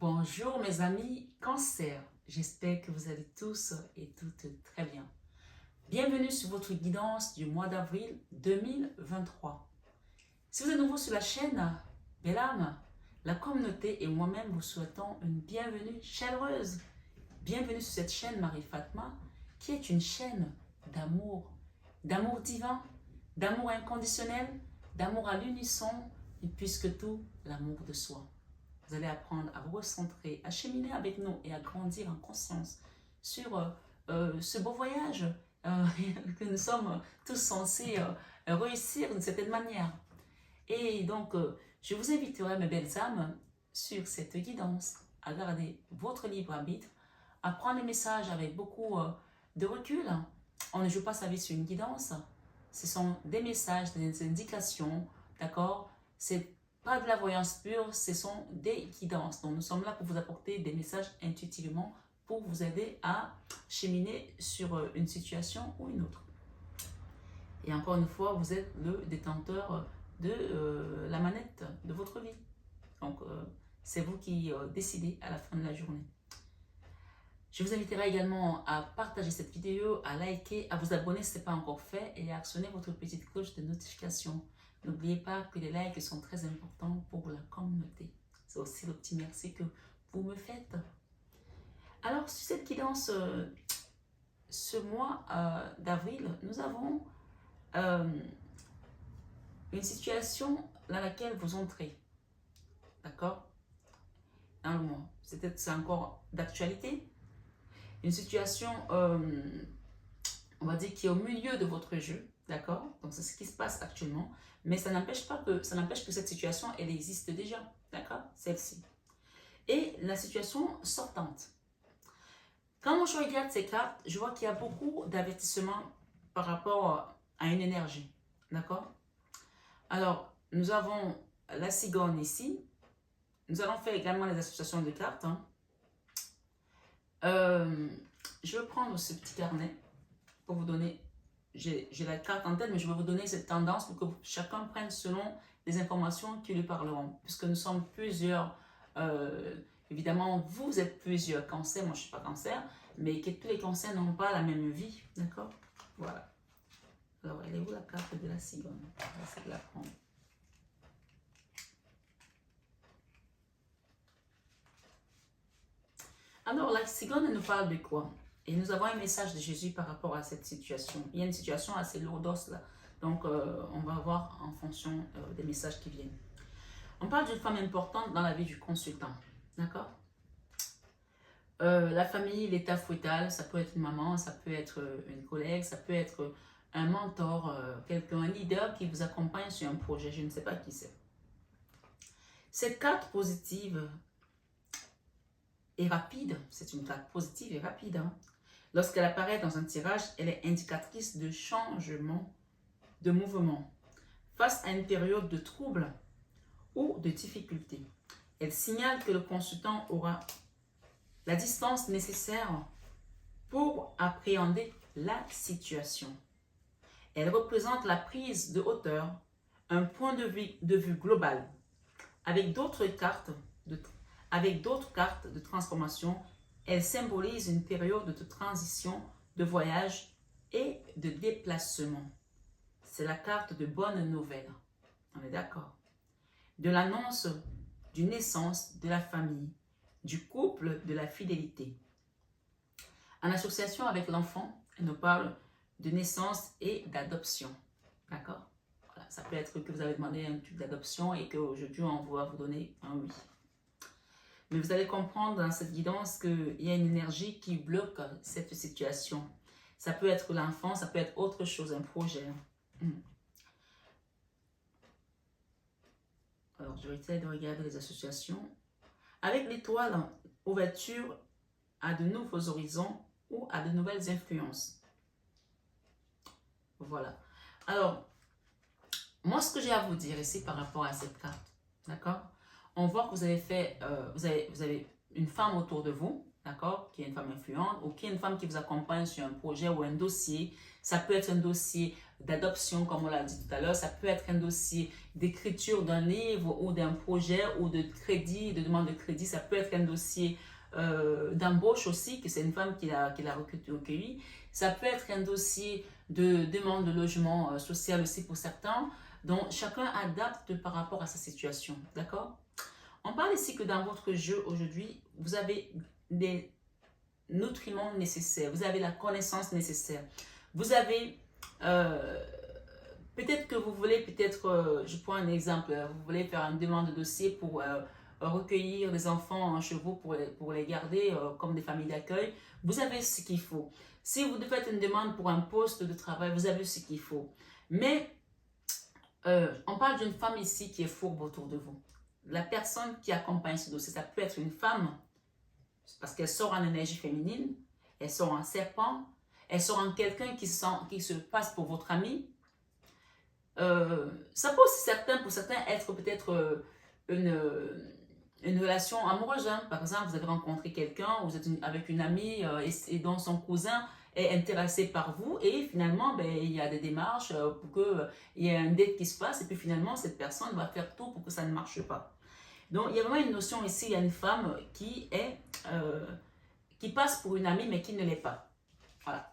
Bonjour mes amis Cancer, j'espère que vous allez tous et toutes très bien. Bienvenue sur votre guidance du mois d'avril 2023. Si vous êtes nouveau sur la chaîne, belle âme, la communauté et moi-même vous souhaitons une bienvenue chaleureuse. Bienvenue sur cette chaîne Marie Fatma qui est une chaîne d'amour divin, d'amour inconditionnel, d'amour à l'unisson et plus que tout, l'amour de soi. Vous allez apprendre à vous recentrer, à cheminer avec nous et à grandir en conscience sur ce beau voyage que nous sommes tous censés réussir d'une certaine manière. Et donc, je vous inviterai, mes belles âmes, sur cette guidance, à garder votre libre arbitre, à prendre les messages avec beaucoup de recul. On ne joue pas sa vie sur une guidance. Ce sont des messages, des indications, d'accord? C'est pas de la voyance pure, ce sont des guidances. Donc nous sommes là pour vous apporter des messages intuitivement pour vous aider à cheminer sur une situation ou une autre. Et encore une fois, vous êtes le détenteur de la manette de votre vie. Donc c'est vous qui décidez à la fin de la journée. Je vous inviterai également à partager cette vidéo, à liker, à vous abonner si ce n'est pas encore fait et à actionner votre petite cloche de notification. N'oubliez pas que les likes sont très importants pour la communauté. C'est aussi le petit merci que vous me faites. Alors, sur cette guidance, ce mois d'avril, nous avons une situation dans laquelle vous entrez. D'accord? Dans le mois. C'est encore d'actualité. Une situation, on va dire, qui est au milieu de votre jeu. D'accord? Donc, c'est ce qui se passe actuellement. Mais ça n'empêche que cette situation, elle existe déjà. D'accord? Celle-ci. Et la situation sortante. Quand je regarde ces cartes, je vois qu'il y a beaucoup d'avertissements par rapport à une énergie. D'accord? Alors, nous avons la cigogne ici. Nous allons faire également les associations de cartes. Hein. Je vais prendre ce petit carnet pour vous donner. J'ai la carte en tête, mais je vais vous donner cette tendance pour que chacun prenne selon les informations qui lui parleront. Puisque nous sommes plusieurs, évidemment, vous êtes plusieurs cancers, moi je ne suis pas cancer, mais que tous les cancers n'ont pas la même vie, d'accord? Voilà. Alors, elle est où la carte de la cigogne? On va essayer de la prendre. Alors, la cigogne nous parle de quoi? Et nous avons un message de Jésus par rapport à cette situation. Il y a une situation assez lourde là. Donc, on va voir en fonction des messages qui viennent. On parle d'une femme importante dans la vie du consultant. D'accord? La famille, l'état fruital, ça peut être une maman, ça peut être une collègue, ça peut être un mentor, quelqu'un, un leader qui vous accompagne sur un projet. Je ne sais pas qui c'est. Cette carte positive et rapide, c'est une carte positive et rapide. Hein? Lorsqu'elle apparaît dans un tirage, elle est indicatrice de changement, de mouvement, face à une période de trouble ou de difficulté. Elle signale que le consultant aura la distance nécessaire pour appréhender la situation. Elle représente la prise de hauteur, un point de vue global, avec d'autres cartes de transformation. Elle symbolise une période de transition, de voyage et de déplacement. C'est la carte de bonnes nouvelles. On est d'accord? De l'annonce d'une naissance de la famille, du couple, de la fidélité. En association avec l'enfant, elle nous parle de naissance et d'adoption. D'accord? Voilà, ça peut être que vous avez demandé un type d'adoption et qu'aujourd'hui on va vous donner un oui. Mais vous allez comprendre dans cette guidance qu'il y a une énergie qui bloque cette situation. Ça peut être l'enfant, ça peut être autre chose, un projet. Alors, je vais essayer de regarder les associations. Avec l'étoile, ouverture à de nouveaux horizons ou à de nouvelles influences. Voilà. Alors, moi, ce que j'ai à vous dire ici par rapport à cette carte, d'accord? On voit que vous avez fait, vous avez une femme autour de vous, d'accord, qui est une femme influente, ou qui est une femme qui vous accompagne sur un projet ou un dossier. Ça peut être un dossier d'adoption, comme on l'a dit tout à l'heure. Ça peut être un dossier d'écriture d'un livre ou d'un projet ou de crédit, de demande de crédit. Ça peut être un dossier d'embauche aussi, que c'est une femme qui l'a recueilli. Ça peut être un dossier de demande de logement social aussi pour certains. Donc, chacun adapte par rapport à sa situation, d'accord? On parle ici que dans votre jeu aujourd'hui, vous avez des nutriments nécessaires, vous avez la connaissance nécessaire. Vous avez, peut-être que vous voulez, je prends un exemple, vous voulez faire une demande de dossier pour recueillir des enfants en chevaux pour les garder comme des familles d'accueil. Vous avez ce qu'il faut. Si vous faites une demande pour un poste de travail, vous avez ce qu'il faut. Mais on parle d'une femme ici qui est fourbe autour de vous. La personne qui accompagne ce dossier, ça peut être une femme, parce qu'elle sort en énergie féminine, elle sort en serpent, elle sort en quelqu'un qui se passe pour votre ami. Ça peut aussi pour certains être peut-être une relation amoureuse. Hein. Par exemple, vous avez rencontré quelqu'un, vous êtes avec une amie et dont son cousin est intéressé par vous et finalement, ben, il y a des démarches pour qu'il y ait un date qui se passe et puis finalement, cette personne va faire tout pour que ça ne marche pas. Donc, il y a vraiment une notion ici, il y a une femme qui passe pour une amie mais qui ne l'est pas. Voilà,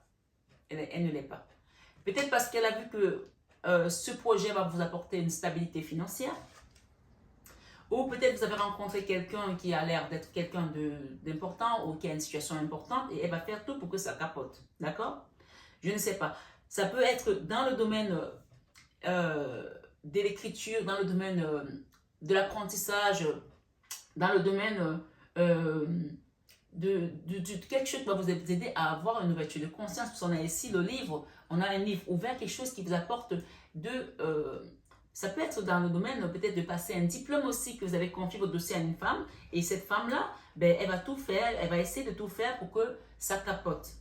elle ne l'est pas. Peut-être parce qu'elle a vu que ce projet va vous apporter une stabilité financière. Ou peut-être vous avez rencontré quelqu'un qui a l'air d'être quelqu'un d'important ou qui a une situation importante et elle va faire tout pour que ça capote. D'accord? Je ne sais pas. Ça peut être dans le domaine de l'écriture, dans le domaine de l'apprentissage, dans le domaine de quelque chose qui va vous aider à avoir une ouverture de conscience. Parce qu'on a ici le livre, on a un livre ouvert, quelque chose qui vous apporte ça peut être dans le domaine peut-être de passer un diplôme aussi, que vous avez confié votre dossier à une femme. Et cette femme-là, ben, elle va tout faire, elle va essayer de tout faire pour que ça capote.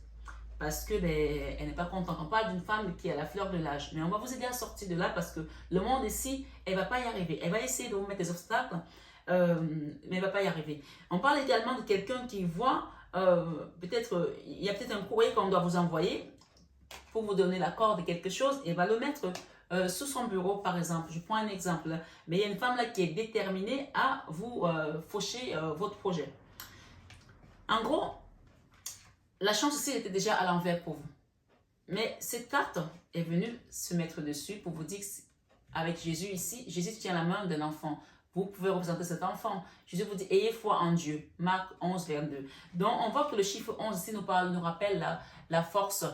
Parce que ben, elle n'est pas contente. On parle d'une femme qui est à la fleur de l'âge. Mais on va vous aider à sortir de là parce que le monde ici, elle ne va pas y arriver. Elle va essayer de vous mettre des obstacles, mais elle ne va pas y arriver. On parle également de quelqu'un qui voit, peut-être, il y a peut-être un courrier qu'on doit vous envoyer pour vous donner l'accord de quelque chose et va le mettre sous son bureau, par exemple. Je prends un exemple. Mais il y a une femme là qui est déterminée à vous faucher votre projet. En gros, la chance aussi était déjà à l'envers pour vous. Mais cette carte est venue se mettre dessus pour vous dire qu'avec Jésus ici, Jésus tient la main d'un enfant. Vous pouvez représenter cet enfant. Jésus vous dit, ayez foi en Dieu. Marc 11, 22. Donc, on voit que le chiffre 11 ici nous rappelle la force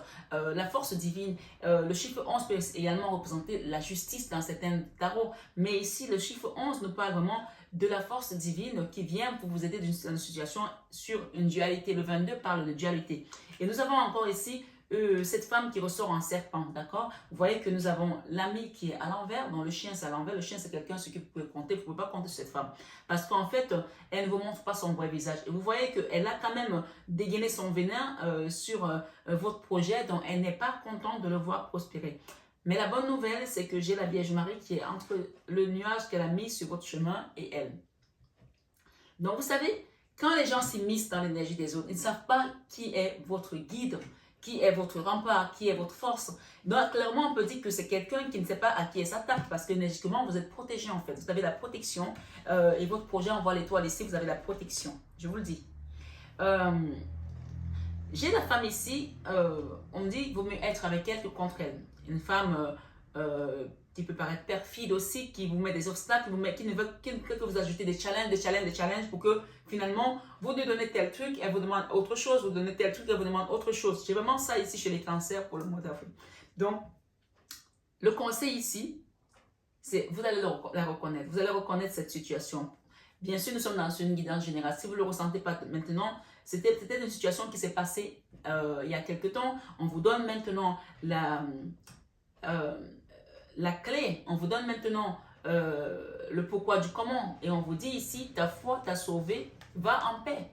divine. Le chiffre 11 peut également représenter la justice dans certains tarots. Mais ici, le chiffre 11 nous parle vraiment de la force divine qui vient pour vous aider dans une situation sur une dualité. Le 22 parle de dualité. Et nous avons encore ici cette femme qui ressort en serpent, d'accord? Vous voyez que nous avons l'ami qui est à l'envers, donc le chien c'est à l'envers. Le chien c'est quelqu'un sur qui vous pouvez compter, vous ne pouvez pas compter sur cette femme. Parce qu'en fait, elle ne vous montre pas son vrai visage. Et vous voyez qu'elle a quand même dégainé son venin sur votre projet, donc elle n'est pas contente de le voir prospérer. Mais la bonne nouvelle, c'est que j'ai la Vierge Marie qui est entre le nuage qu'elle a mis sur votre chemin et elle. Donc vous savez, quand les gens s'immiscent dans l'énergie des autres, ils ne savent pas qui est votre guide, qui est votre rempart, qui est votre force. Donc, clairement, on peut dire que c'est quelqu'un qui ne sait pas à qui elle s'attaque parce que énergétiquement, vous êtes protégé en fait. Vous avez la protection et votre projet, on voit l'étoile ici, vous avez la protection. Je vous le dis. J'ai la femme ici, on me dit qu'il vaut mieux être avec elle que contre elle. Une femme qui peut paraître perfide aussi, qui vous met des obstacles, qui ne veut que vous ajoutez des challenges pour que finalement, vous lui donnez tel truc, elle vous demande autre chose, vous donnez tel truc, elle vous demande autre chose. J'ai vraiment ça ici chez les cancers pour le mois d'avril. Donc, le conseil ici, c'est vous allez la reconnaître. Vous allez reconnaître cette situation. Bien sûr, nous sommes dans une guidance générale. Si vous ne le ressentez pas maintenant, c'était peut-être une situation qui s'est passée il y a quelque temps. On vous donne maintenant la clé. On vous donne maintenant le pourquoi du comment. Et on vous dit ici, ta foi t'a sauvé, va en paix.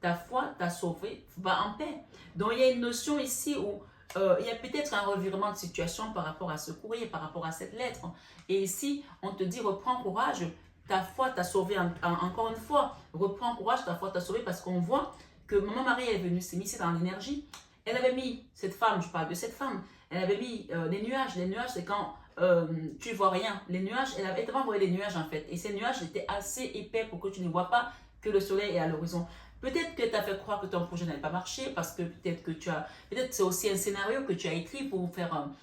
Ta foi t'a sauvé, va en paix. Donc, il y a une notion ici où il y a peut-être un revirement de situation par rapport à ce courrier, par rapport à cette lettre. Et ici, on te dit, reprends courage. Ta foi t'a sauvé encore une fois. Reprends courage, ta foi t'a sauvé parce qu'on voit que Maman Marie est venue s'immiscer dans l'énergie. Elle avait mis, cette femme, je parle de cette femme, elle avait mis les nuages. Les nuages, c'est quand tu ne vois rien. Les nuages, elle t'avait envoyé les nuages en fait. Et ces nuages étaient assez épais pour que tu ne vois pas que le soleil est à l'horizon. Peut-être que tu as fait croire que ton projet n'allait pas marcher parce que peut-être que peut-être c'est aussi un scénario que tu as écrit pour faire un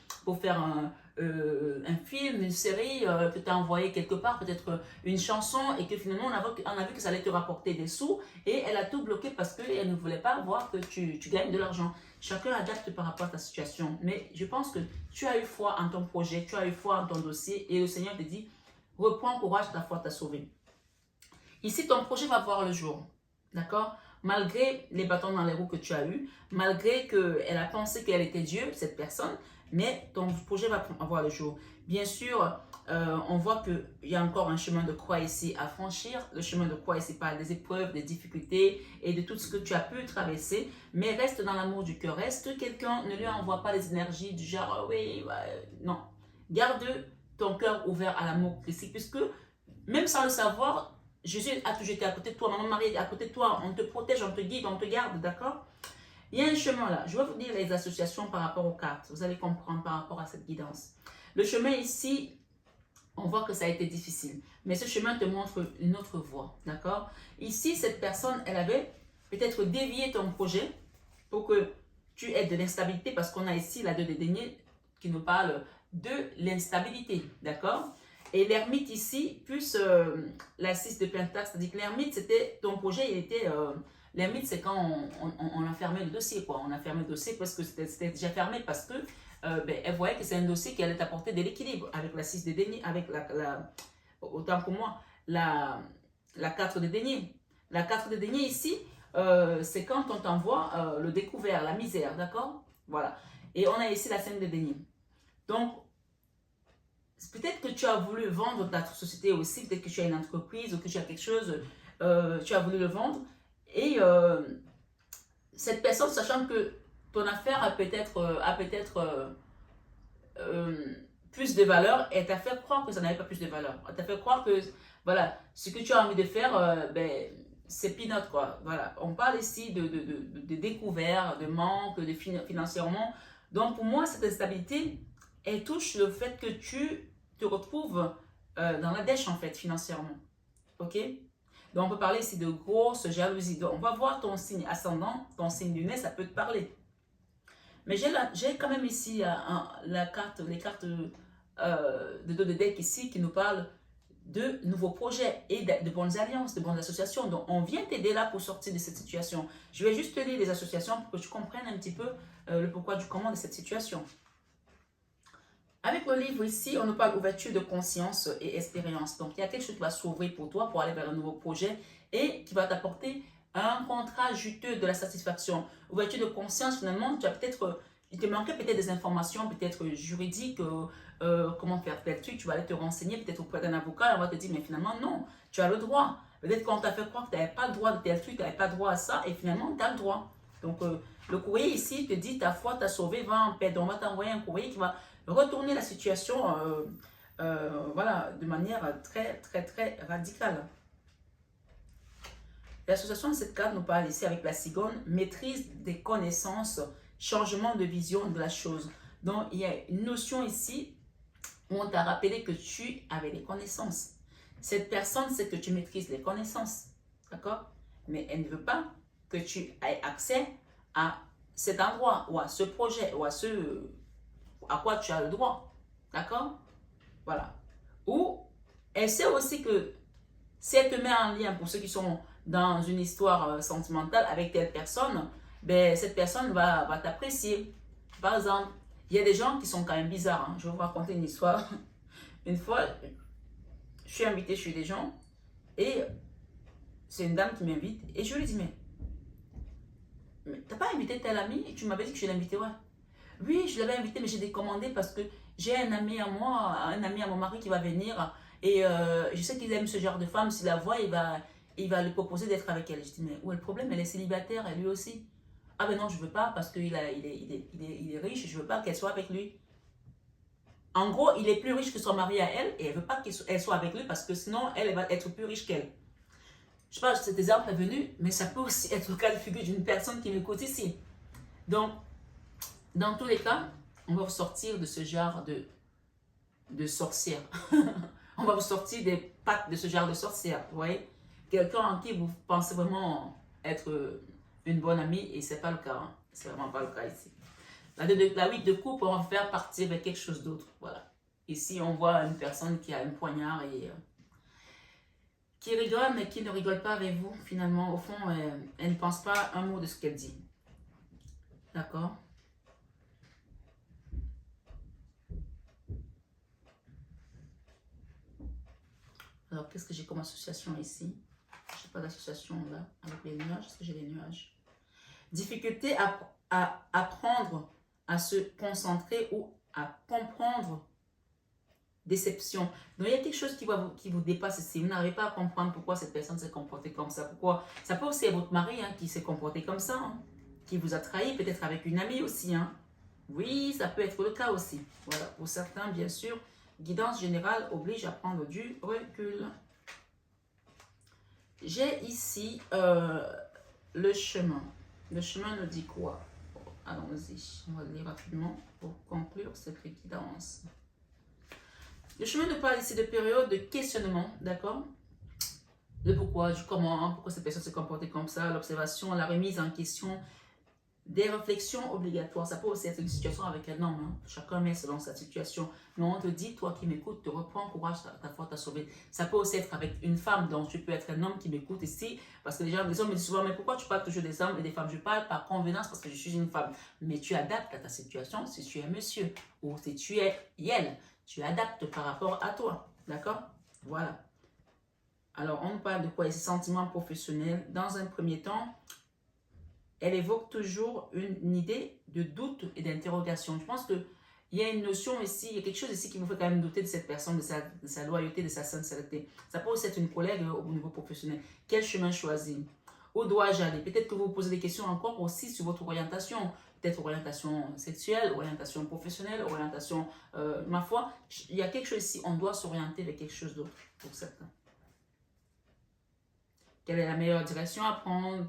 film, une série que tu as envoyé quelque part, peut-être une chanson et que finalement on a vu que ça allait te rapporter des sous et elle a tout bloqué parce qu'elle ne voulait pas voir que tu gagnes de l'argent. Chacun adapte par rapport à ta situation. Mais je pense que tu as eu foi en ton projet, tu as eu foi en ton dossier et le Seigneur te dit, reprends courage, ta foi t'a sauvé. Ici, ton projet va voir le jour. D'accord? Malgré les bâtons dans les roues que tu as eus, malgré qu'elle a pensé qu'elle était Dieu, cette personne, mais ton projet va voir le jour. Bien sûr, on voit qu'il y a encore un chemin de croix ici à franchir. Le chemin de croix ici par des épreuves, des difficultés et de tout ce que tu as pu traverser. Mais reste dans l'amour du cœur. Reste quelqu'un, ne lui envoie pas les énergies du genre, oui, non. Garde ton cœur ouvert à l'amour christique, puisque même sans le savoir, Jésus a toujours été à côté de toi, Maman Marie est à côté de toi, on te protège, on te guide, on te garde, d'accord? Il y a un chemin là, je vais vous dire les associations par rapport aux cartes, vous allez comprendre par rapport à cette guidance. Le chemin ici, on voit que ça a été difficile, mais ce chemin te montre une autre voie, d'accord? Ici, cette personne, elle avait peut-être dévié ton projet pour que tu aies de l'instabilité, parce qu'on a ici la 2 de deniers qui nous parle de l'instabilité, d'accord? Et l'ermite ici, plus la 6 de pentacle, c'est-à-dire que l'ermite, c'était ton projet, il était... l'ermite, c'est quand on a fermé le dossier, quoi. On a fermé le dossier parce que c'était déjà fermé, parce que elle voyait que c'est un dossier qui allait t'apporter de l'équilibre avec la 6 de denier, avec autant pour moi, la 4 de denier. La 4 de denier ici, c'est quand on t'envoie le découvert, la misère, d'accord? Voilà. Et on a ici la 5 de denier. Donc, peut-être que tu as voulu vendre ta société aussi, peut-être que tu as une entreprise ou que tu as quelque chose, tu as voulu le vendre. Et cette personne, sachant que ton affaire a peut-être plus de valeur, elle t'a fait croire que ça n'avait pas plus de valeur. Elle t'a fait croire que, voilà, ce que tu as envie de faire, c'est peanut, quoi. Voilà. On parle ici de découvert, de manque, de financièrement. Donc, pour moi, cette instabilité, elle touche le fait que tu te retrouves dans la dèche, en fait, financièrement. OK? Donc, on peut parler ici de grosse jalousie. Donc, on va voir ton signe ascendant, ton signe lunaire, ça peut te parler. Mais j'ai quand même ici les cartes de dos de deck ici qui nous parlent de nouveaux projets et de bonnes alliances, de bonnes associations. Donc, on vient t'aider là pour sortir de cette situation. Je vais juste te lire les associations pour que tu comprennes un petit peu le pourquoi du comment de cette situation. Avec le livre ici, on nous parle d'ouverture de conscience et expérience. Donc, il y a quelque chose qui va s'ouvrir pour toi pour aller vers un nouveau projet et qui va t'apporter un contrat juteux de la satisfaction. Ouverture de conscience, finalement, tu as peut-être, il te manquait peut-être des informations, peut-être juridiques, comment faire tel truc, tu vas aller te renseigner peut-être auprès d'un avocat, et on va te dire, mais finalement, non, tu as le droit. Peut-être qu'on t'a fait croire que tu n'avais pas le droit de tel truc, tu n'avais pas le droit à ça, et finalement, tu as le droit. Donc, le courrier ici te dit, ta foi t'a sauvé, va en paix. Donc, on va t'envoyer un courrier qui va retourner la situation voilà, de manière très, très, très radicale. L'association de cette carte nous parle ici avec la cigogne, maîtrise des connaissances, changement de vision de la chose. Donc, il y a une notion ici où on t'a rappelé que tu avais des connaissances. Cette personne sait que tu maîtrises les connaissances, d'accord? Mais elle ne veut pas que tu aies accès à cet endroit ou à ce projet ou à quoi tu as le droit, d'accord? Voilà. Ou elle sait aussi que si elle te met en lien, pour ceux qui sont dans une histoire sentimentale avec telle personne, ben, cette personne va t'apprécier. Par exemple, il y a des gens qui sont quand même bizarres. Hein. Je vais vous raconter une histoire. Une fois, je suis invitée chez des gens et c'est une dame qui m'invite et je lui dis, mais t'as pas invité tel ami? Et tu m'avais dit que je l'ai invité, ouais. Oui, je l'avais invité, mais j'ai décommandé parce que j'ai un ami à moi, un ami à mon mari qui va venir et je sais qu'il aime ce genre de femme. S'il la voit, il va lui proposer d'être avec elle. Je dis, mais où est le problème? Elle est célibataire, et lui aussi. Ah ben non, je veux pas parce qu'il il est riche, je veux pas qu'elle soit avec lui. En gros, il est plus riche que son mari à elle et elle veut pas qu'elle soit avec lui parce que sinon, elle va être plus riche qu'elle. Je sais pas, cet exemple est venu, mais ça peut aussi être le cas de figure d'une personne qui m'écoute ici. Donc, dans tous les cas, on va vous sortir de ce genre de sorcière. On va vous sortir des pattes de ce genre de sorcière, vous voyez. Quelqu'un en qui vous pensez vraiment être une bonne amie et c'est pas le cas. Hein. C'est vraiment pas le cas ici. La 8 de coupe, on va faire partir vers quelque chose d'autre. Voilà. Ici, on voit une personne qui a un poignard et qui rigole, mais qui ne rigole pas avec vous. Finalement, au fond, elle ne pense pas un mot de ce qu'elle dit. D'accord? Alors, qu'est-ce que j'ai comme association ici? Je n'ai pas d'association là, avec les nuages. Est-ce que j'ai des nuages? Difficulté à apprendre à se concentrer ou à comprendre. Déception. Donc, il y a quelque chose qui vous dépasse ici. Vous n'arrivez pas à comprendre pourquoi cette personne s'est comportée comme ça. Pourquoi? Ça peut aussi être votre mari hein, qui s'est comporté comme ça, hein, qui vous a trahi, peut-être avec une amie aussi. Hein. Oui, ça peut être le cas aussi. Voilà, pour certains, bien sûr, guidance générale oblige à prendre du recul. J'ai ici le chemin. Le chemin nous dit quoi? Allons-y, on va le lire rapidement pour conclure cette guidance. Le chemin nous parle ici de période de questionnement, d'accord? Le pourquoi, du comment, pourquoi cette personne se comportait comme ça, l'observation, la remise en question, des réflexions obligatoires. Ça peut aussi être une situation avec un homme, hein? Chacun met selon sa situation. Mais on te dit, toi qui m'écoutes, te reprends courage, ta foi t'a sauvé. Ça peut aussi être avec une femme, donc tu peux être un homme qui m'écoute ici, parce que les hommes me disent souvent, mais pourquoi tu parles toujours des hommes et des femmes? Je parle par convenance parce que je suis une femme. Mais tu adaptes à ta situation si tu es monsieur ou si tu es elle. Tu adaptes par rapport à toi. D'accord? Voilà. Alors, on parle de quoi? Les sentiments professionnels. Dans un premier temps, elle évoque toujours une idée de doute et d'interrogation. Je pense qu'il y a une notion ici, il y a quelque chose ici qui vous fait quand même douter de cette personne, de sa loyauté, de sa sincérité. Ça peut aussi être une collègue au niveau professionnel. Quel chemin choisir? Où dois-je aller? Peut-être que vous vous posez des questions encore aussi sur votre orientation. Peut-être orientation sexuelle, orientation professionnelle, orientation, ma foi, il y a quelque chose ici, on doit s'orienter vers quelque chose d'autre pour certains. Quelle est la meilleure direction à prendre?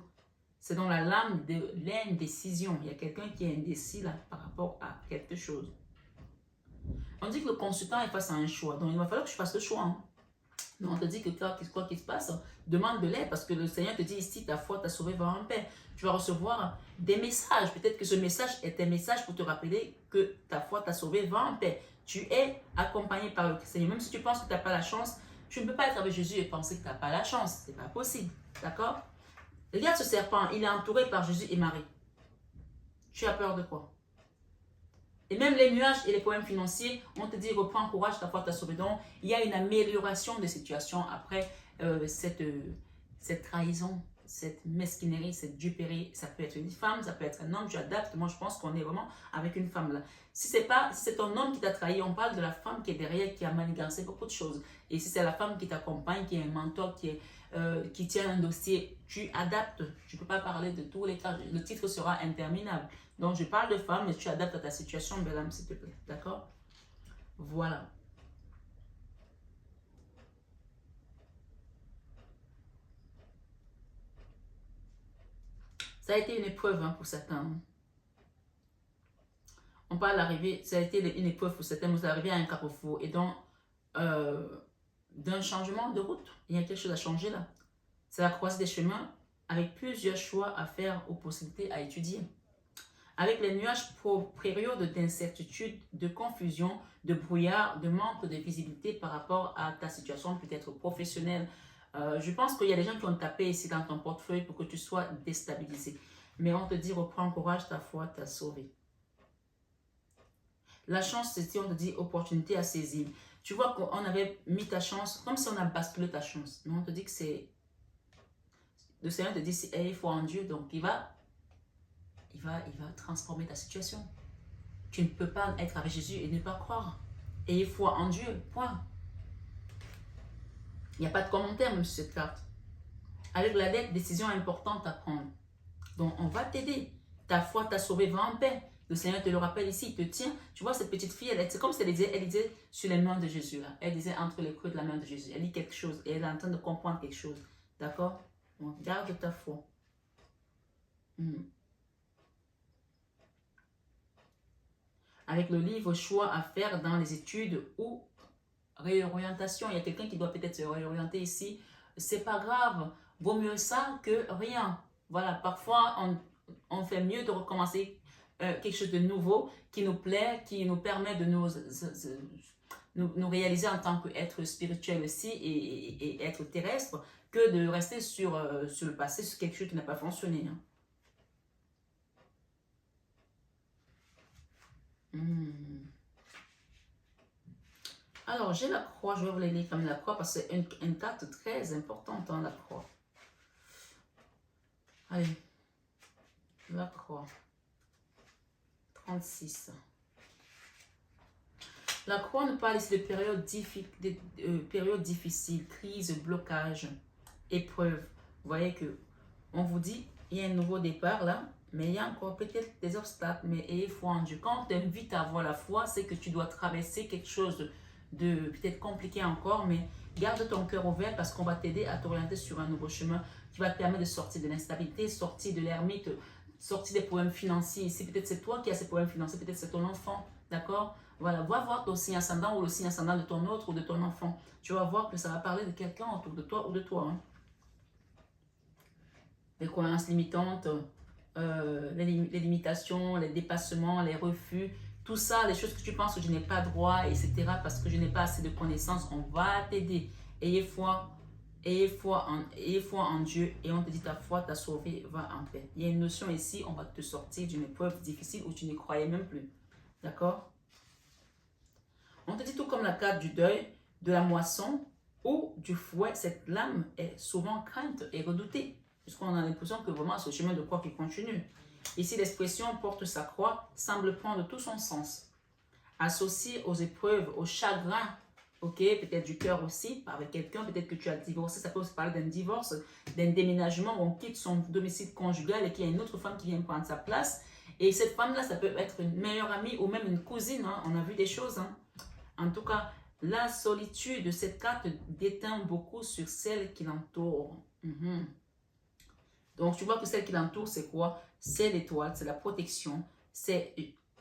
C'est dans la lame de l'indécision. Il y a quelqu'un qui est indécis là par rapport à quelque chose. On dit que le consultant est face à un choix, donc il va falloir que je fasse le choix. Hein. Donc on te dit que quoi qu'il se passe, demande de l'aide parce que le Seigneur te dit ici, ta foi t'a sauvé vers un Père. Tu vas recevoir des messages. Peut-être que ce message est un message pour te rappeler que ta foi t'a sauvé vers un Père. Tu es accompagné par le Seigneur. Même si tu penses que tu n'as pas la chance, tu ne peux pas être avec Jésus et penser que tu n'as pas la chance. Ce n'est pas possible. D'accord? Regarde ce serpent, il est entouré par Jésus et Marie. Tu as peur de quoi? Et même les nuages et les problèmes financiers, on te dit reprends courage, ta foi t'a sauvé. Donc, il y a une amélioration de situation après cette trahison, cette mesquinerie, cette duperie. Ça peut être une femme, ça peut être un homme, tu adaptes. Moi, je pense qu'on est vraiment avec une femme là. Si c'est un homme qui t'a trahi, on parle de la femme qui est derrière, qui a manigancé beaucoup de choses. Et si c'est la femme qui t'accompagne, qui est un mentor, qui tient un dossier, tu adaptes. Je ne peux pas parler de tous les cas. Le titre sera interminable. Donc, je parle de femme, mais tu adaptes à ta situation, belle âme, s'il te plaît. D'accord? Voilà. Ça a été une épreuve hein, pour certains. On parle d'arriver, ça a été une épreuve pour certains, vous arrivez à un carrefour et donc d'un changement de route. Il y a quelque chose à changer là. C'est la croisée des chemins avec plusieurs choix à faire ou possibilités à étudier. Avec les nuages pour période d'incertitude, de confusion, de brouillard, de manque de visibilité par rapport à ta situation peut-être professionnelle. Je pense qu'il y a des gens qui ont tapé ici dans ton portefeuille pour que tu sois déstabilisé. Mais on te dit, reprends courage, ta foi t'a sauvé. La chance, c'est on te dit, opportunité à saisir. Tu vois qu'on avait mis ta chance, comme si on a basculé ta chance. Mais on te dit que c'est... Le Seigneur te dit, il faut en Dieu, donc il va transformer ta situation. Tu ne peux pas être avec Jésus et ne pas croire. Et il faut en Dieu, point. Il n'y a pas de commentaire même sur cette carte. Avec la dette, décision importante à prendre. Donc, on va t'aider. Ta foi t'a sauvé, va en paix. Le Seigneur te le rappelle ici, il te tient. Tu vois, cette petite fille, c'est comme si elle disait sur les mains de Jésus. Là. Elle disait entre les creux de la main de Jésus. Elle lit quelque chose et elle est en train de comprendre quelque chose. D'accord? Donc, garde ta foi. Avec le livre choix à faire dans les études ou réorientation. Il y a quelqu'un qui doit peut-être se réorienter ici. C'est pas grave. Vaut mieux ça que rien. Voilà, parfois on fait mieux de recommencer quelque chose de nouveau qui nous plaît, qui nous permet de nous réaliser en tant qu'être spirituel aussi et être terrestre, que de rester sur le passé, sur quelque chose qui n'a pas fonctionné. Hein. Alors, j'ai la croix, je vais vous la lire comme la croix parce que c'est une carte très importante, hein, la croix. Allez, la croix. 36. La croix nous parle ici de périodes difficiles, crise, blocage, épreuve. Vous voyez que on vous dit, il y a un nouveau départ là, mais il y a encore peut-être des obstacles, mais ayez foi en Dieu. Quand on t'invite à avoir la foi, c'est que tu dois traverser quelque chose de peut-être compliqué encore, mais garde ton cœur ouvert parce qu'on va t'aider à t'orienter sur un nouveau chemin qui va te permettre de sortir de l'instabilité, sortir de l'ermite, sortir des problèmes financiers. Ici, peut-être c'est toi qui as ces problèmes financiers, peut-être c'est ton enfant, d'accord? Voilà, va voir ton signe ascendant ou le signe ascendant de ton autre ou de ton enfant. Tu vas voir que ça va parler de quelqu'un autour de toi ou de toi. Hein. Les croyances limitantes, les limitations, les dépassements, les refus, tout ça, les choses que tu penses que je n'ai pas droit, etc. parce que je n'ai pas assez de connaissances, on va t'aider. Ayez foi en Dieu et on te dit ta foi t'a sauvé, va en paix. Il y a une notion ici, on va te sortir d'une épreuve difficile où tu ne croyais même plus. D'accord? On te dit tout comme la carte du deuil, de la moisson ou du fouet, cette lame est souvent crainte et redoutée. Puisqu'on a l'impression que vraiment c'est le chemin de croix qui continue. Ici, l'expression porte sa croix semble prendre tout son sens. Associé aux épreuves, au chagrin, ok, peut-être du cœur aussi, avec quelqu'un, peut-être que tu as divorcé, ça peut aussi parler d'un divorce, d'un déménagement où on quitte son domicile conjugal et qu'il y a une autre femme qui vient prendre sa place. Et cette femme-là, ça peut être une meilleure amie ou même une cousine, hein. On a vu des choses. Hein. En tout cas, la solitude de cette carte déteint beaucoup sur celle qui l'entoure. Donc, tu vois que celle qui l'entoure, c'est quoi? C'est l'étoile, c'est la protection, c'est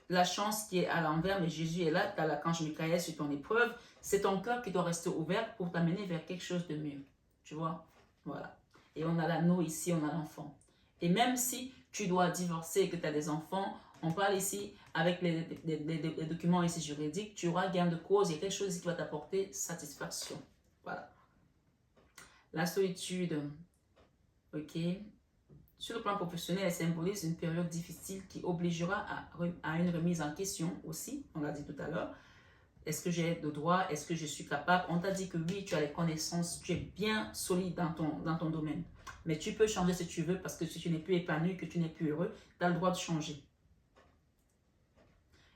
la chance qui est à l'envers, mais Jésus est là, tu as l'archange Michael sur ton épreuve. C'est ton cœur qui doit rester ouvert pour t'amener vers quelque chose de mieux. Tu vois? Voilà. Et on a l'anneau ici, on a l'enfant. Et même si tu dois divorcer et que tu as des enfants, on parle ici avec les documents ici juridiques, tu auras gain de cause, il y a quelque chose qui va t'apporter satisfaction. Voilà. La solitude, ok. Sur le plan professionnel, elle symbolise une période difficile qui obligera à une remise en question aussi, on l'a dit tout à l'heure. Est-ce que j'ai le droit? Est-ce que je suis capable? On t'a dit que oui, tu as les connaissances, tu es bien solide dans ton domaine. Mais tu peux changer si tu veux parce que si tu n'es plus épanoui, que tu n'es plus heureux, tu as le droit de changer.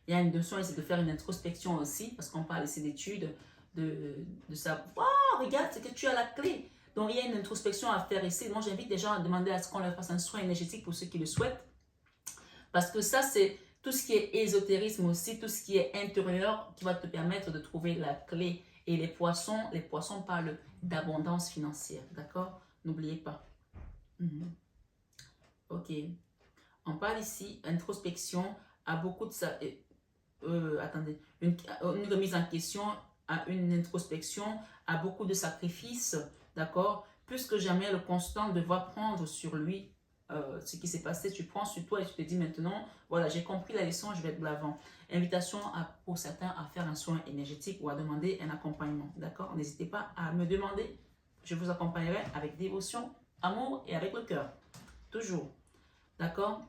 Il y a une notion ici de faire une introspection aussi, parce qu'on parle ici d'études, de savoir, oh, regarde, c'est que tu as la clé. Donc, il y a une introspection à faire ici. Donc, j'invite les gens à demander à ce qu'on leur fasse un soin énergétique pour ceux qui le souhaitent. Parce que ça, c'est tout ce qui est ésotérisme aussi, tout ce qui est intérieur qui va te permettre de trouver la clé. Et les poissons parlent d'abondance financière. D'accord? N'oubliez pas. Ok. On parle ici, introspection, à beaucoup de ça. Attendez, une remise en question, à une introspection, à beaucoup de sacrifices, d'accord? Plus que jamais, le constant devoir prendre sur lui ce qui s'est passé, tu prends sur toi et tu te dis maintenant, voilà, j'ai compris la leçon, je vais de l'avant. Invitation pour certains à faire un soin énergétique ou à demander un accompagnement, d'accord? N'hésitez pas à me demander, je vous accompagnerai avec dévotion, amour et avec le cœur, toujours, d'accord?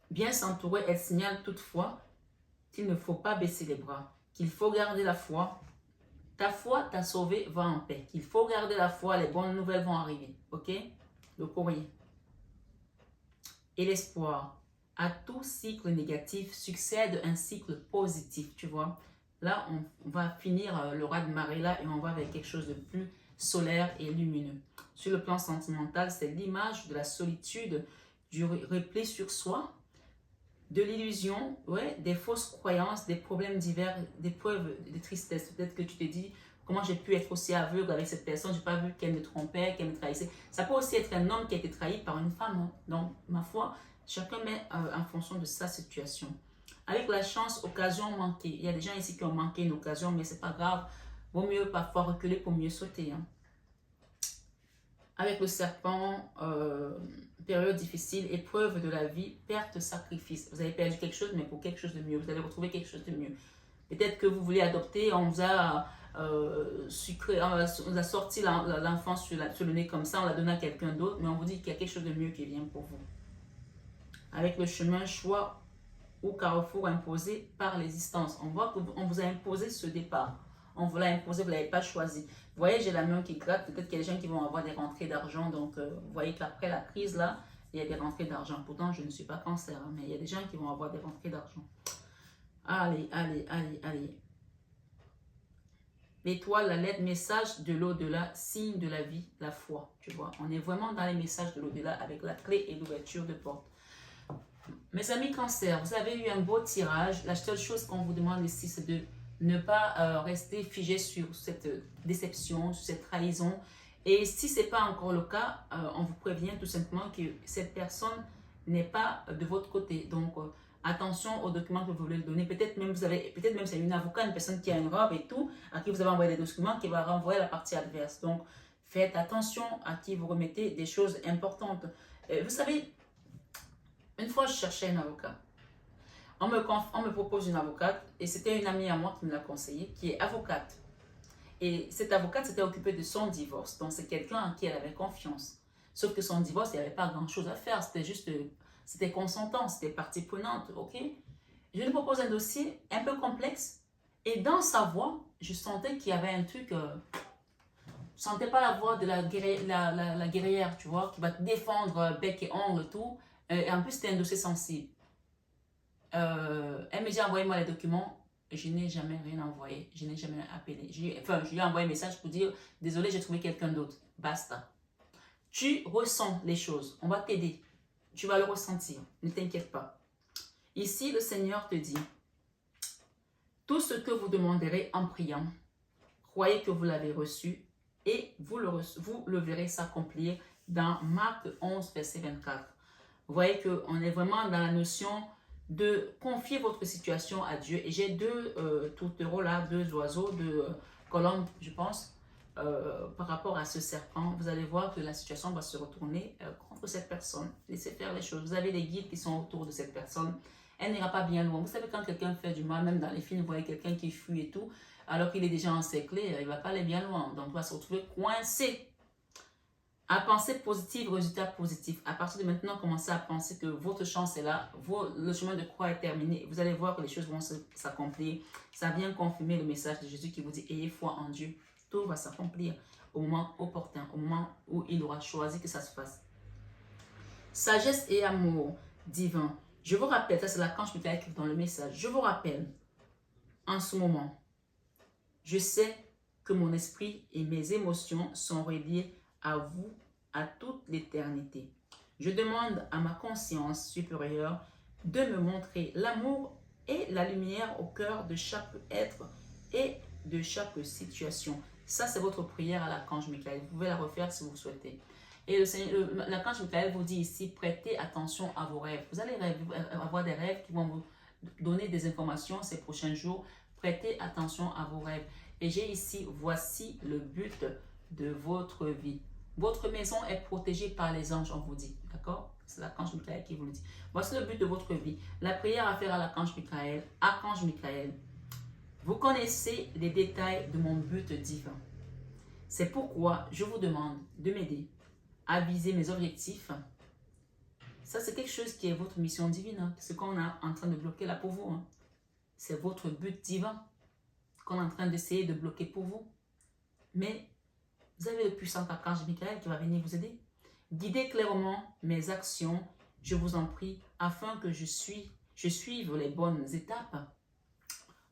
Bien s'entourer, elle signale toutefois qu'il ne faut pas baisser les bras, qu'il faut garder la foi. Ta foi t'a sauvé, va en paix. Qu'il faut garder la foi, les bonnes nouvelles vont arriver. Ok? Le courrier. Et l'espoir. À tout cycle négatif succède un cycle positif, tu vois. Là, on va finir le roi de marée là et on va vers quelque chose de plus solaire et lumineux. Sur le plan sentimental, c'est l'image de la solitude, du repli sur soi, de l'illusion, ouais, des fausses croyances, des problèmes divers, des preuves de tristesse. Peut-être que tu te dis, Comment j'ai pu être aussi aveugle avec cette personne? Je n'ai pas vu qu'elle me trompait, qu'elle me trahissait. Ça peut aussi être un homme qui a été trahi par une femme. Hein. Donc, ma foi, chacun met en fonction de sa situation. Avec la chance, occasion manquée. Il y a des gens ici qui ont manqué une occasion, mais ce n'est pas grave. Vaut mieux parfois reculer pour mieux sauter. Hein. Avec le serpent, période difficile, épreuve de la vie, perte, sacrifice. Vous avez perdu quelque chose, mais pour quelque chose de mieux. Vous allez retrouver quelque chose de mieux. Peut-être que vous voulez adopter, on vous a sucré, on vous a sorti l'enfant sur le nez comme ça, on l'a donné à quelqu'un d'autre, mais on vous dit qu'il y a quelque chose de mieux qui vient pour vous. Avec le chemin, choix ou carrefour imposé par l'existence. On voit qu'on vous a imposé ce départ. On vous l'a imposé, vous ne l'avez pas choisi. Vous voyez, j'ai la main qui gratte. Peut-être qu'il y a des gens qui vont avoir des rentrées d'argent. Donc, vous voyez qu'après la crise, là, il y a des rentrées d'argent. Pourtant, je ne suis pas cancer, hein, mais il y a des gens qui vont avoir des rentrées d'argent. Allez, allez, allez, allez. L'étoile, la lettre, message de l'au-delà, signe de la vie, la foi. Tu vois, on est vraiment dans les messages de l'au-delà avec la clé et l'ouverture de porte. Mes amis cancer, vous avez eu un beau tirage. La seule chose qu'on vous demande ici, c'est de ne pas rester figé sur cette déception, sur cette trahison. Et si ce n'est pas encore le cas, on vous prévient tout simplement que cette personne n'est pas de votre côté. Donc, attention aux documents que vous voulez lui donner. Peut-être même c'est une avocate, une personne qui a une robe et tout, à qui vous avez envoyé des documents, qui va renvoyer la partie adverse. Donc, faites attention à qui vous remettez des choses importantes. Vous savez, une fois, je cherchais un avocat. On me propose une avocate et c'était une amie à moi qui me l'a conseillé, qui est avocate. Et cette avocate s'était occupée de son divorce. Donc, c'est quelqu'un en qui elle avait confiance. Sauf que son divorce, il n'y avait pas grand-chose à faire. C'était juste, c'était consentant, c'était partie prenante, ok? Je lui propose un dossier un peu complexe et dans sa voix, je sentais qu'il y avait un truc... je ne sentais pas la voix de la guerrière, tu vois, qui va te défendre bec et ongle, tout. Et en plus, c'était un dossier sensible. Elle me dit envoyez-moi les documents. Je n'ai jamais rien envoyé. Je n'ai jamais appelé. Je lui ai envoyé un message pour dire désolé, j'ai trouvé quelqu'un d'autre. Basta. Tu ressens les choses. On va t'aider. Tu vas le ressentir. Ne t'inquiète pas. Ici, le Seigneur te dit tout ce que vous demanderez en priant, croyez que vous l'avez reçu et vous le verrez s'accomplir dans Marc 11, verset 24. Vous voyez qu'on est vraiment dans la notion de confier votre situation à Dieu. Et j'ai deux tourtereaux là, deux oiseaux, deux colombes, je pense, par rapport à ce serpent. Vous allez voir que la situation va se retourner contre cette personne. Laissez faire les choses. Vous avez des guides qui sont autour de cette personne. Elle n'ira pas bien loin. Vous savez, quand quelqu'un fait du mal, même dans les films, vous voyez quelqu'un qui fuit et tout, alors qu'il est déjà encerclé, il ne va pas aller bien loin. Donc, il va se retrouver coincé. À penser positif, résultat positif. À partir de maintenant, commencez à penser que votre chance est là, le chemin de croix est terminé. Vous allez voir que les choses vont s'accomplir. Ça vient confirmer le message de Jésus qui vous dit ayez foi en Dieu. Tout va s'accomplir au moment opportun, au moment où il aura choisi que ça se fasse. Sagesse et amour divin. Je vous rappelle, ça c'est l'archange Michael qui est dans le message. Je vous rappelle, en ce moment, je sais que mon esprit et mes émotions sont reliés à vous, à toute l'éternité. Je demande à ma conscience supérieure de me montrer l'amour et la lumière au cœur de chaque être et de chaque situation. Ça, c'est votre prière à l'archange Michael. Vous pouvez la refaire si vous souhaitez. Et l'archange Michael vous dit ici, prêtez attention à vos rêves. Vous allez avoir des rêves qui vont vous donner des informations ces prochains jours. Prêtez attention à vos rêves. Et j'ai ici, voici le but de votre vie. Votre maison est protégée par les anges, on vous dit. D'accord? C'est l'archange Michael qui vous le dit. Voici le but de votre vie. La prière à faire à l'archange Michael. Archange Michael, vous connaissez les détails de mon but divin. C'est pourquoi je vous demande de m'aider à viser mes objectifs. Ça, c'est quelque chose qui est votre mission divine. Hein. Ce qu'on est en train de bloquer là pour vous. Hein. C'est votre but divin qu'on est en train d'essayer de bloquer pour vous. Mais vous avez le puissant archange Michael qui va venir vous aider. Guidez clairement mes actions, je vous en prie, afin que je suive les bonnes étapes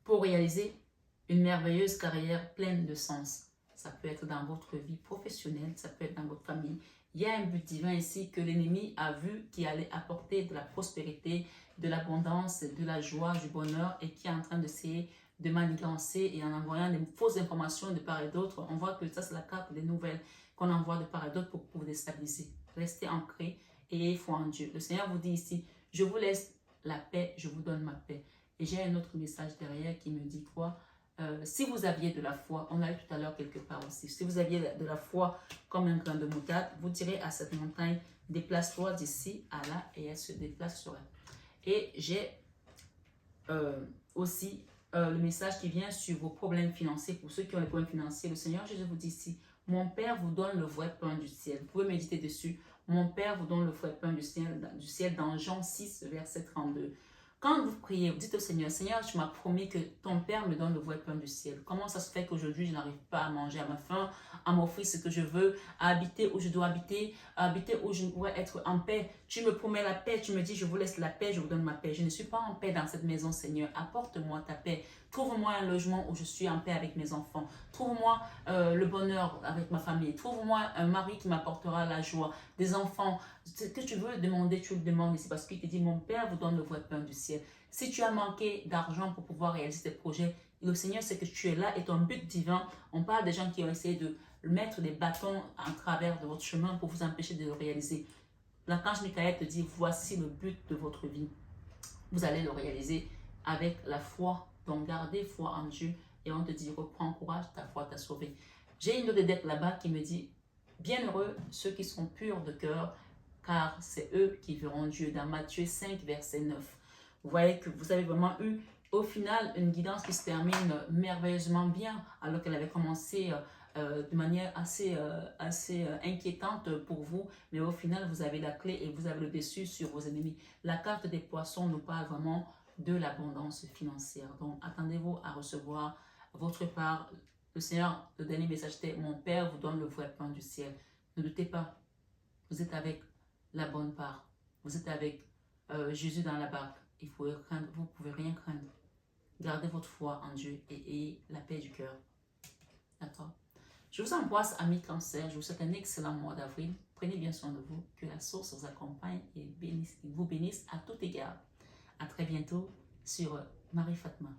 pour réaliser une merveilleuse carrière pleine de sens. Ça peut être dans votre vie professionnelle, ça peut être dans votre famille. Il y a un but divin ici que l'ennemi a vu qui allait apporter de la prospérité, de l'abondance, de la joie, du bonheur et qui est en train d'essayer de manigancer et en envoyant des fausses informations de part et d'autre. On voit que ça, c'est la carte des nouvelles qu'on envoie de part et d'autre pour vous déstabiliser. Restez ancrés et ayez foi en Dieu. Le Seigneur vous dit ici, je vous laisse la paix, je vous donne ma paix. Et j'ai un autre message derrière qui me dit quoi? Si vous aviez de la foi, on l'a eu tout à l'heure quelque part aussi, si vous aviez de la foi comme un grain de moutarde, vous direz à cette montagne, déplace-toi d'ici à là, et elle se déplacera. Et j'ai aussi le message qui vient sur vos problèmes financiers. Pour ceux qui ont les problèmes financiers, le Seigneur Jésus vous dit ici, mon Père vous donne le vrai pain du ciel. Vous pouvez méditer dessus. Mon Père vous donne le vrai pain du ciel dans Jean 6, verset 32. Quand vous priez, vous dites au Seigneur, Seigneur, tu m'as promis que ton Père me donne le vrai pain du ciel. Comment ça se fait qu'aujourd'hui, je n'arrive pas à manger à ma faim, à m'offrir ce que je veux, à habiter où je dois habiter, à habiter où je pourrais être en paix? Tu me promets la paix, tu me dis, je vous laisse la paix, je vous donne ma paix. Je ne suis pas en paix dans cette maison, Seigneur. Apporte-moi ta paix. Trouve-moi un logement où je suis en paix avec mes enfants. Trouve-moi le bonheur avec ma famille. Trouve-moi un mari qui m'apportera la joie. Des enfants. Ce que tu veux demander, tu le demandes ici parce qu'il te dit, mon Père vous donne le vrai pain du ciel. Si tu as manqué d'argent pour pouvoir réaliser tes projets, le Seigneur sait que tu es là et ton but divin, on parle des gens qui ont essayé de mettre des bâtons en travers de votre chemin pour vous empêcher de le réaliser. L'archange Michael te dit, voici le but de votre vie. Vous allez le réaliser avec la foi. Donc gardez foi en Dieu et on te dit, reprends courage, ta foi t'a sauvé. J'ai une autre dette là-bas qui me dit, bienheureux ceux qui sont purs de cœur, car c'est eux qui verront Dieu. Dans Matthieu 5, verset 9. Vous voyez que vous avez vraiment eu, au final, une guidance qui se termine merveilleusement bien, alors qu'elle avait commencé de manière assez inquiétante pour vous, mais au final, vous avez la clé et vous avez le dessus sur vos ennemis. La carte des poissons nous parle vraiment de l'abondance financière. Donc, attendez-vous à recevoir votre part. Le Seigneur, le dernier message était, mon Père vous donne le vrai pain du ciel. Ne doutez pas, vous êtes avec la bonne part. Vous êtes avec Jésus dans la barque. Vous ne pouvez rien craindre. Gardez votre foi en Dieu et ayez la paix du cœur. D'accord? Je vous embrasse, amis Cancer. Je vous souhaite un excellent mois d'avril. Prenez bien soin de vous. Que la source vous accompagne et vous bénisse à tout égard. À très bientôt sur Marie Fatma.